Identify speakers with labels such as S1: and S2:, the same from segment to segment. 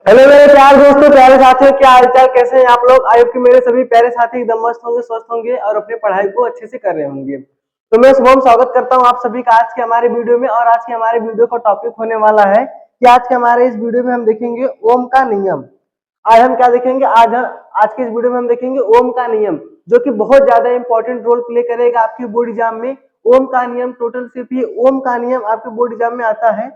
S1: Hello मेरे प्यार दोस्तों, प्यारे साथियों, क्या हालचाल, कैसे हैं आप लोग। आई होप कि मेरे सभी प्यारे साथी एकदम मस्त होंगे, स्वस्थ होंगे और अपनी पढ़ाई को अच्छे से कर रहे होंगे। तो मैं शुभम स्वागत करता हूं आप सभी का आज के हमारे वीडियो में। और आज के हमारे वीडियो का टॉपिक होने वाला है कि आज के हमारे इस वीडियो में हम देखेंगे ओम का नियम। आज हम क्या देखेंगे, आज के इस वीडियो में हम देखेंगे ओम का नियम, जो कि बहुत ज्यादा इंपॉर्टेंट रोल प्ले करेगा आपके बोर्ड एग्जाम में। ओम का नियम टोटल सिर्फ ये ओम का नियम आपके बोर्ड एग्जाम में आता है।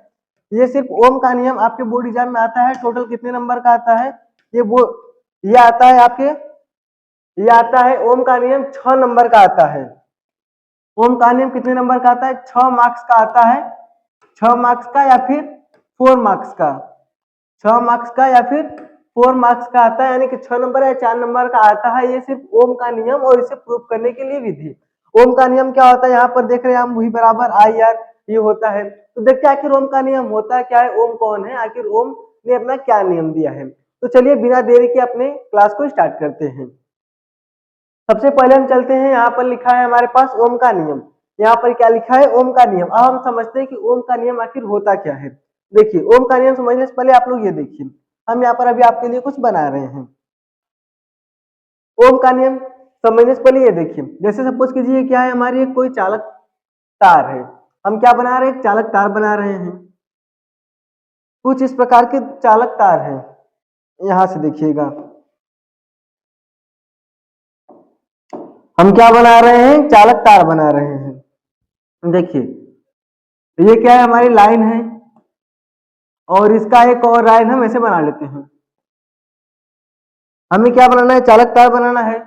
S1: ये सिर्फ ओम का नियम आपके बोर्ड एग्जाम में आता है। टोटल कितने नंबर का आता है ये आता है आपके, ये आता है ओम का नियम 6 नंबर का आता है। ओम का नियम कितने नंबर का आता है? 6 मार्क्स का आता है। 6 मार्क्स का या फिर 4 मार्क्स का, 6 मार्क्स का या फिर 4 मार्क्स का आता है, यानी कि 6 नंबर या 4 नंबर का आता है। ये सिर्फ ओम का नियम और इसे प्रूव करने के लिए विधि। ओम का नियम क्या होता है, यहाँ पर देख रहे हैं हम, वही बराबर आई आर ये होता है। तो देखते हैं आखिर ओम का नियम होता क्या है, ओम कौन है, आखिर ओम ने अपना क्या नियम दिया है। तो चलिए बिना देरी के अपने क्लास को स्टार्ट करते हैं। सबसे पहले हम चलते हैं, यहाँ पर लिखा है हमारे पास ओम का नियम। यहाँ पर क्या लिखा है, ओम का नियम। अब हम समझते हैं कि ओम का नियम आखिर होता क्या है। देखिए ओम का नियम समझने से पहले आप लोग ये देखिए, हम यहाँ पर अभी आपके लिए कुछ बना रहे हैं। ओम का नियम समझने से पहले ये देखिए, जैसे सपोज कीजिए क्या है, हमारी एक कोई चालक तार है। हम क्या बना रहे हैं, एक चालक तार बना रहे हैं। कुछ इस प्रकार के चालक तार हैं, यहां से देखिएगा हम क्या बना रहे हैं, चालक तार बना रहे हैं। देखिए ये क्या है, हमारी लाइन है और इसका एक और लाइन हम ऐसे बना लेते हैं। हमें क्या बनाना है, चालक तार बनाना है।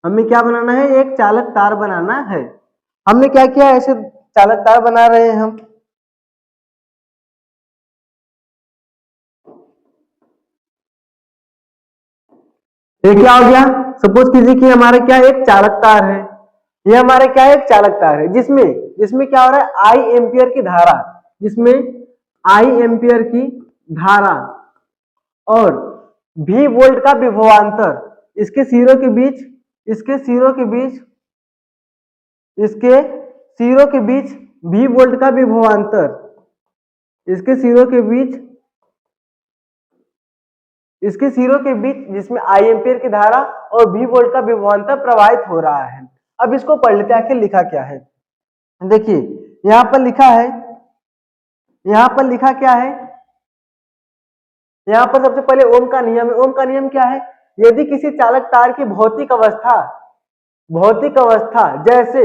S1: हमें क्या बनाना है, एक चालक तार बनाना है। हमने क्या किया, ऐसे चालक तार बना रहे हैं हम। ये क्या हो गया, सपोज कीजिए कि हमारे क्या एक चालक तार है। ये हमारे क्या है, एक चालक तार है, जिसमें जिसमें क्या हो रहा है, आई एम्पियर की धारा, जिसमें आई एम्पियर की धारा और भी वोल्ट का विभवांतर इसके सिरों के बीच, इसके सिरों के बीच, इसके सिरों के बीच भी वोल्ट का विभवांतर, इसके सिरों के बीच, इसके सिरों के बीच जिसमें आई एम्पियर की धारा और भी वोल्ट का विभवांतर प्रवाहित हो रहा है। अब इसको पढ़ लेते हैं आखिर लिखा क्या है। देखिए यहां पर लिखा है, यहां पर लिखा क्या है, यहां पर सबसे पहले ओम का नियम है। ओम का नियम क्या है, यदि किसी चालक तार की भौतिक अवस्था जैसे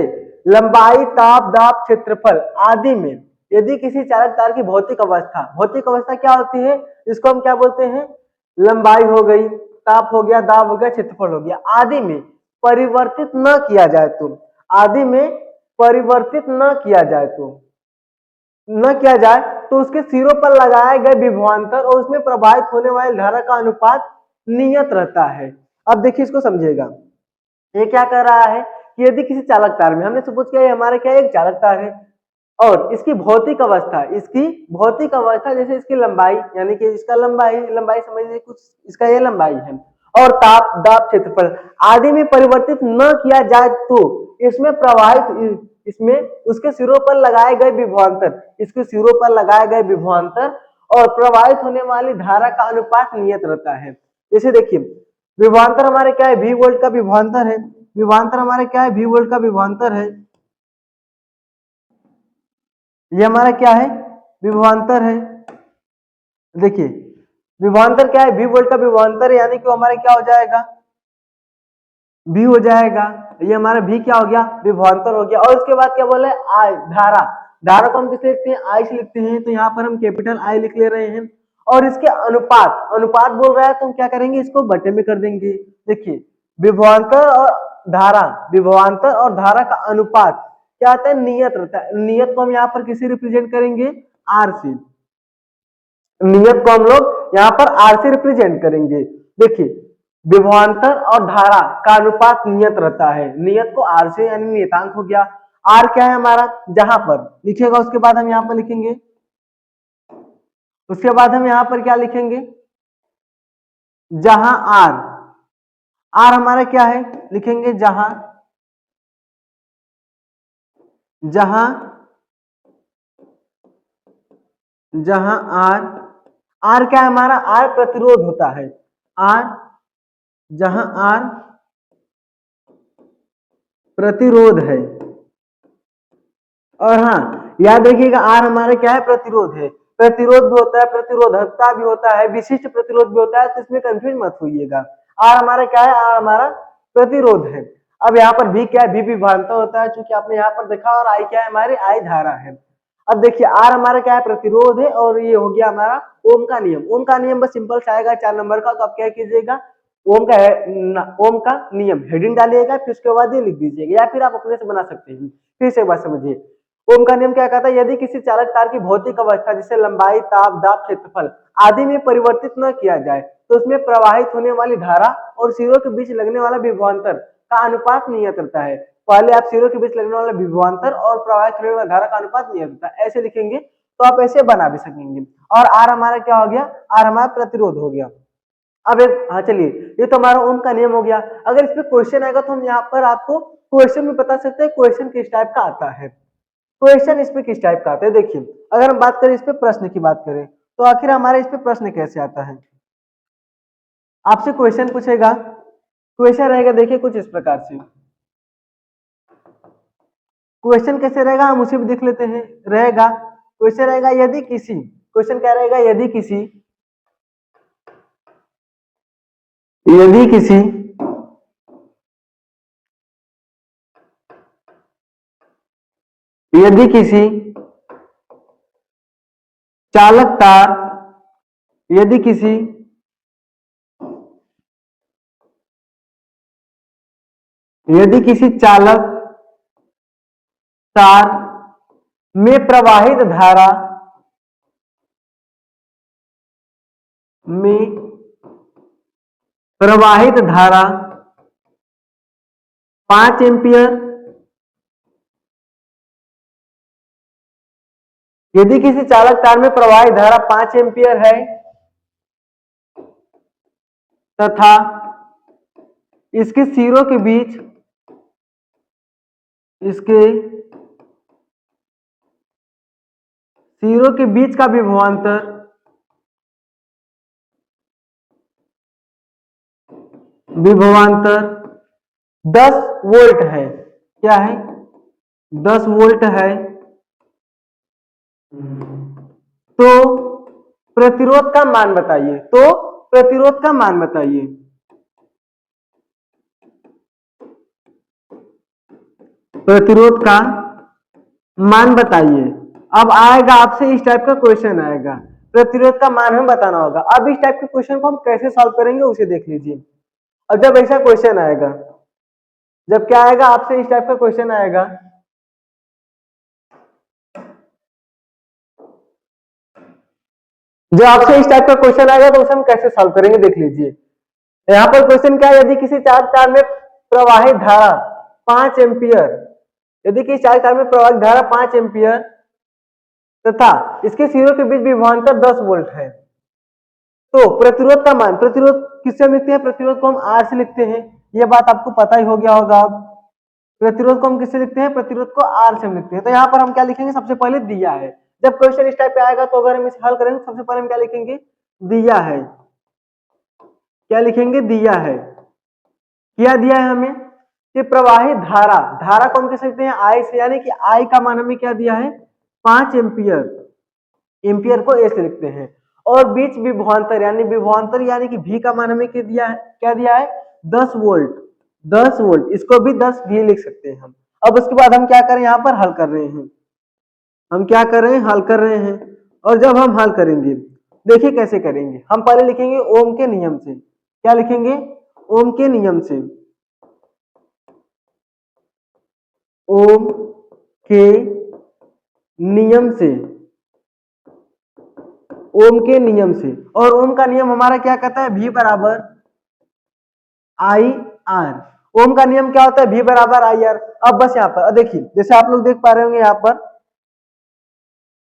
S1: लंबाई, ताप, दाब, क्षेत्रफल आदि में, यदि किसी चालक तार की भौतिक अवस्था क्या होती है, इसको हम क्या बोलते हैं, लंबाई हो गई, ताप हो गया, दाब हो गया, क्षेत्रफल हो गया, आदि में परिवर्तित न किया जाए तो, आदि में परिवर्तित न किया जाए तो उसके सिरों पर लगाए गए विभवांतर और उसमें प्रवाहित होने वाली धारा का अनुपात नियत रहता है। अब देखिए इसको समझिएगा, ये क्या कर रहा है कि यदि किसी चालक तार में, हमने सपोज किया हमारे क्या एक चालक तार है और इसकी भौतिक अवस्था जैसे इसकी लंबाई, यानी कि इसका लंबाई समझ लीजिए कुछ, इसका ये लंबाई है, और ताप, दाब, क्षेत्रफल आदि में परिवर्तित न किया जाए तो इसमें प्रवाहित, इसमें उसके सिरों पर लगाए गए विभवांतर, इसके सिरों पर लगाए गए विभवांतर और प्रवाहित होने वाली धारा का अनुपात नियत रहता है। जैसे देखिए विभवांतर हमारे क्या है, वी वोल्ट का विभवांतर है। विभवांतर हमारे क्या है, वी वोल्ट का विभवांतर है। ये हमारा क्या है, विभवांतर है। देखिए विभवांतर क्या है, वी वोल्ट का विभवांतर है, यानी कि हमारा क्या हो जाएगा, भी हो जाएगा। ये हमारा भी क्या हो गया, विभवांतर हो गया। और उसके बाद क्या बोले, आई धारा, धारा को हम किसे लिखते हैं, आई से लिखते हैं, तो यहाँ पर हम कैपिटल आई लिख ले रहे हैं। और इसके अनुपात, अनुपात बोल रहा है तो हम क्या करेंगे, इसको बटे में कर देंगे। देखिए विभवांतर और धारा, विभवांतर और धारा का अनुपात क्या आता है, नियत रहता है। नियत को हम यहाँ पर किसे रिप्रेजेंट करेंगे, आर से। नियत को हम लोग यहाँ पर आर से रिप्रेजेंट करेंगे। देखिए विभवांतर और धारा का अनुपात नियत रहता है, नियत को आर से, यानी नियतांक हो गया। आर क्या है हमारा, जहां पर लिखेगा उसके बाद हम यहाँ पर लिखेंगे, उसके बाद हम यहाँ पर क्या लिखेंगे, जहां आर, आर हमारा क्या है, लिखेंगे जहां, जहां, जहां आर आर क्या है हमारा, आर प्रतिरोध होता है, आर जहां आर प्रतिरोध है, और हाँ याद रखिएगा आर हमारा क्या है, प्रतिरोध है। प्रतिरोध भी होता है, प्रतिरोधकता भी होता है, विशिष्ट प्रतिरोध भी होता है, तो इसमें कंफ्यूज मत होइएगा। आर हमारा क्या है, आर हमारा प्रतिरोध है। अब यहाँ पर भी क्या है, भी विभवांतर होता है, चूंकि आपने यहाँ पर देखा, और आई क्या है हमारी, आई धारा है। अब देखिए आर हमारा क्या है, प्रतिरोध है, और ये हो गया हमारा ओम का नियम। ओम का नियम बस सिंपल सा आएगा 4 नंबर का, तो आप क्या कीजिएगा, ओम का नियम हेडिंग डालिएगा, फिर उसके बाद ये लिख दीजिएगा, या फिर आप अपने से बना सकते हैं। फिर से एक बात समझिए, ओम का नियम क्या कहता है, यदि किसी चालक तार की भौतिक अवस्था जैसे लंबाई, ताप, दाब, क्षेत्रफल आदि में परिवर्तित न किया जाए तो उसमें प्रवाहित होने वाली धारा और सिरों के बीच लगने वाला विभवांतर का अनुपात नियत रहता है। पहले आप सिरों के बीच लगने वाला विभवांतर और प्रवाहित होने वाली धारा का अनुपात नियत रहता है, ऐसे लिखेंगे तो आप ऐसे बना भी सकेंगे। और आर हमारा क्या हो गया, आर हमारा प्रतिरोध हो गया। अब एक, हाँ चलिए, ये तो हमारा ओम का नियम हो गया। अगर इस पे क्वेश्चन आएगा तो हम यहाँ पर आपको क्वेश्चन में बता सकते हैं क्वेश्चन किस टाइप का आता है। क्वेश्चन इस पे किस टाइप का आता है, देखिए अगर हम बात करें इस पे प्रश्न की बात करें, तो आखिर हमारे इस पे प्रश्न कैसे आता है। आपसे क्वेश्चन पूछेगा, क्वेश्चन रहेगा देखिए कुछ इस प्रकार से। क्वेश्चन कैसे रहेगा हम उसे भी देख लेते हैं। रहेगा क्वेश्चन रहेगा, यदि किसी, क्वेश्चन क्या रहेगा, यदि किसी, यदि किसी यदि किसी चालक तार, यदि किसी यदि किसी चालक तार में प्रवाहित धारा में प्रवाहित धारा 5 एम्पियर, यदि किसी चालक तार में प्रवाहित धारा 5 एम्पियर है तथा इसके सिरों के बीच, इसके सिरों के बीच का विभवांतर 10 वोल्ट है। क्या है, 10 वोल्ट है। तो प्रतिरोध का मान बताइए, तो प्रतिरोध का मान बताइए। प्रतिरोध का मान बताइए। अब आएगा आपसे इस टाइप का क्वेश्चन आएगा, प्रतिरोध का मान हमें बताना होगा। अब इस टाइप के क्वेश्चन को हम कैसे सॉल्व करेंगे उसे देख लीजिए। और जब ऐसा क्वेश्चन आएगा, जब क्या आएगा आपसे इस टाइप का क्वेश्चन आएगा, जो आपसे इस टाइप का क्वेश्चन आएगा तो उसे हम कैसे सॉल्व करेंगे देख लीजिए। यहाँ पर क्वेश्चन क्या है, यदि किसी चालक तार में प्रवाहित धारा 5 एम्पियर, यदि किसी चालक तार में प्रवाहित धारा 5 एम्पियर तथा इसके सिरों के बीच विभवांतर 10 वोल्ट है, तो प्रतिरोध का मान, प्रतिरोध किससे हम लिखते हैं, प्रतिरोध को हम आर से लिखते हैं, यह बात आपको पता ही हो गया होगा। अब प्रतिरोध को हम किससे लिखते हैं, प्रतिरोध को आर से हम लिखते हैं। तो यहाँ पर हम क्या लिखेंगे, सबसे पहले दिया है। जब क्वेश्चन इस टाइप पे आएगा तो अगर हम इसे हल करेंगे सबसे पहले हम क्या लिखेंगे, दिया है। क्या लिखेंगे, दिया है। क्या दिया है हमें कि प्रवाहित धारा, धारा को हम कह सकते हैं आई से, यानी कि आई का मान हमें क्या दिया है, 5 एम्पियर, एम्पियर को ए से लिखते हैं। और बीच विभवांतर, यानी विभवांतर यानी कि भी का मान हमें क्या दिया है, क्या दिया है, 10 वोल्ट, 10 वोल्ट, इसको भी 10 भी लिख सकते हैं हम। अब उसके बाद हम क्या करें, यहाँ पर हल कर रहे हैं, हम क्या कर रहे हैं, हल कर रहे हैं। और जब हम हल करेंगे, देखिए कैसे करेंगे, हम पहले लिखेंगे ओम के नियम से। क्या लिखेंगे, ओम के नियम से, ओम के नियम से, ओम के नियम से। और ओम का नियम हमारा क्या कहता है, V बराबर आई आर। ओम का नियम क्या होता है, V बराबर आई आर। अब बस यहाँ पर देखिए, जैसे आप लोग देख पा रहे होंगे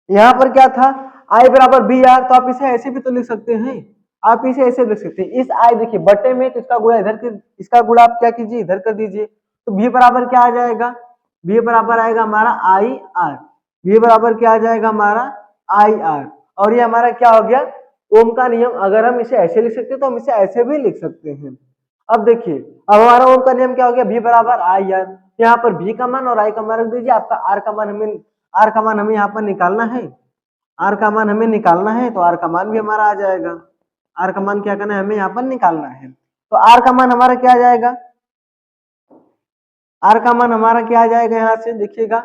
S1: यहाँ पर क्या था, आई बराबर बी आर, तो आप इसे ऐसे भी तो लिख सकते हैं, आप इसे ऐसे लिख सकते हैं। इस आई देखिए बटे में, तो इसका गुणा इधर कर, इसका गुणा आप क्या कीजिए, इधर कर दीजिए। तो V बराबर क्या आ जाएगा, V बराबर आएगा हमारा आई आर। V बराबर क्या आ जाएगा हमारा, आई आर। और ये हमारा क्या हो गया, ओम का नियम अगर हम इसे ऐसे लिख सकते हैं तो हम इसे ऐसे भी लिख सकते हैं। अब देखिए, अब हमारा ओम का नियम क्या हो गया, V बराबर आई आर। यहाँ पर V का मान और I का मान रख दीजिए। आपका R का मान हमें यहाँ पर निकालना है। R का मान हमें निकालना है, तो R का मान भी हमारा आ जाएगा। R का मान क्या करना है, हमें यहाँ पर निकालना है। तो R का मान हमारा क्या आ जाएगा, R का मान हमारा क्या आ जाएगा, यहाँ से देखिएगा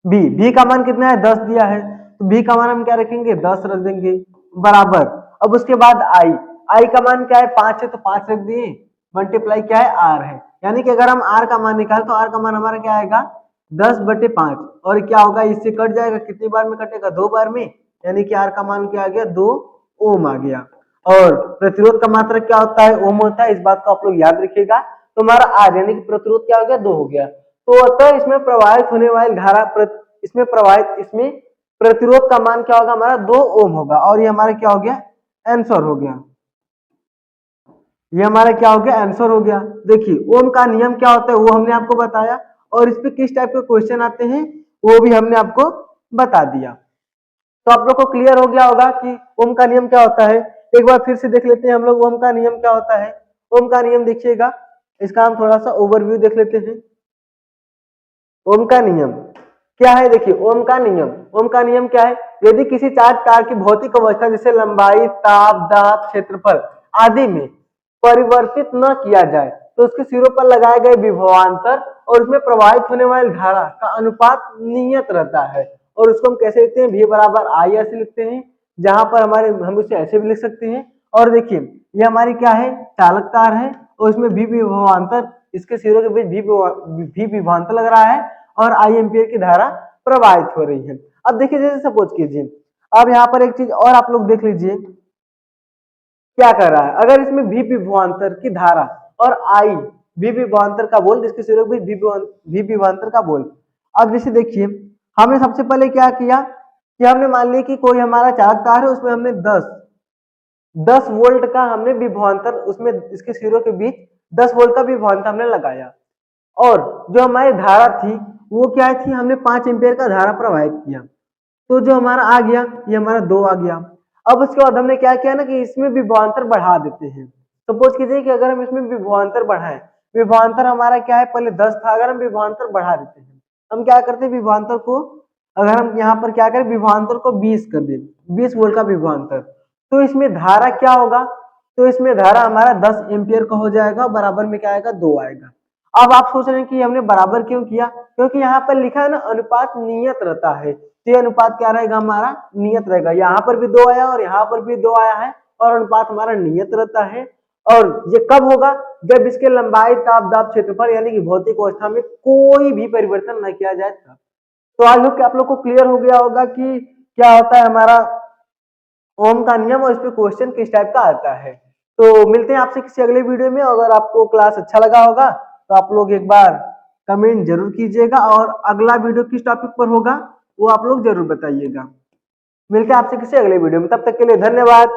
S1: B का मान कितना है, 10 दिया है, तो B का मान हम क्या रखेंगे, 10 रख देंगे बराबर। अब उसके बाद I का मान क्या है, 5 है, तो 5 रख दिए, मल्टीप्लाई क्या है, R है। यानी कि अगर हम R का मान निकाल तो R का मान हमारा क्या आएगा, 10/5। और क्या होगा, इससे कट जाएगा, कितनी बार में कटेगा, 2 बार में। यानी कि R का मान क्या आ गया, 2 ओम आ गया। और प्रतिरोध का मात्रक क्या होता है, ओम होता है, इस बात को आप लोग याद रखिएगा। तो हमारा R यानी कि प्रतिरोध क्या हो गया, 2 हो गया। तो अतः इसमें प्रवाहित होने वाली धारा इसमें प्रतिरोध का मान क्या होगा, हमारा 2 ओम होगा। और ये हमारा क्या हो गया, आंसर हो गया। ये हमारा क्या हो गया, आंसर हो गया। देखिए ओम का नियम क्या होता है वो हमने आपको बताया, और इस पे किस टाइप के क्वेश्चन आते हैं वो भी हमने आपको बता दिया। तो आप लोग को क्लियर हो गया होगा कि ओम का नियम क्या होता है। एक बार फिर से देख लेते हैं हम लोग ओम का नियम क्या होता है। ओम का नियम देखिएगा, इसका हम थोड़ा सा ओवरव्यू देख लेते हैं। ओम का नियम क्या है, देखिए ओम का नियम क्या है, यदि किसी चार्ज तार की भौतिक अवस्था जैसे लंबाई, ताप, दाब, क्षेत्रफल आदि में परिवर्तित न किया जाए तो उसके सिरों पर लगाए गए विभवांतर और उसमें प्रवाहित होने वाली धारा का अनुपात नियत रहता है। और उसको हम कैसे लिखते हैं, V बराबर आई ऐसे लिखते हैं, जहां पर हम इसे ऐसे भी लिख सकते हैं। और देखिए ये हमारी क्या है, चालक तार है, और इसमें V विभवांतर, इसके सिरों के बीच V विभवांतर लग रहा है, और I एम्पियर की धारा प्रवाहित हो रही है। अब देखिए जैसे सपोज कीजिए, अब यहाँ पर एक चीज और आप लोग देख लीजिए क्या कर रहा है। अगर इसमें V विभवांतर की धारा और I V विभवांतर का बोल, जिसके सिरों के बीच V विभवांतर का बोल। अब जैसे देखिए हमने सबसे पहले क्या किया कि हमने मान लिया कि कोई हमारा चालक तार है, उसमें हमने 10 वोल्ट का हमने विभवांतर, उसमें इसके सिरों के बीच 10 वोल्ट का विभवांतर हमने लगाया। और जो हमारी धारा थी वो क्या थी, हमने 5 एम्पियर का धारा प्रवाहित किया। तो जो हमारा आ गया, ये हमारा 2 आ गया। अब उसके बाद हमने क्या किया ना कि इसमें विभवांतर बढ़ा देते हैं। सपोज कीजिए कि अगर हम इसमें विभवांतर बढ़ाएं, विभवांतर हमारा क्या है, पहले 10 था, अगर हम विभवांतर बढ़ा देते हैं, हम क्या करते हैं विभवांतर को, अगर हम यहाँ पर क्या करें, विभवांतर को 20 कर दें, 20 वोल्ट का विभवांतर, तो इसमें धारा क्या होगा, तो इसमें धारा हमारा 10 एम्पियर का हो जाएगा, बराबर में क्या आएगा, 2 आएगा। अब आप सोच रहे हैं कि हमने बराबर क्यों किया, क्योंकि यहाँ पर लिखा है ना अनुपात नियत रहता है, तो ये अनुपात क्या रहेगा, हमारा नियत रहेगा। यहाँ पर भी 2 आया और यहाँ पर भी 2 आया है, और अनुपात हमारा नियत रहता है। और ये कब होगा, जब इसके लंबाई, ताप, दाब, क्षेत्रफल यानी कि भौतिक अवस्था में कोई भी परिवर्तन न किया जाए तब। तो आई होप कि आप लोग को क्लियर हो गया होगा कि क्या होता है हमारा ओम का नियम, और इस पे क्वेश्चन किस टाइप का आता है। तो मिलते हैं आपसे किसी अगले वीडियो में। अगर आपको क्लास अच्छा लगा होगा तो आप लोग एक बार कमेंट जरूर कीजिएगा, और अगला वीडियो किस टॉपिक पर होगा वो आप लोग जरूर बताइएगा। मिलते हैं आपसे किसी अगले वीडियो में, तब तक के लिए धन्यवाद।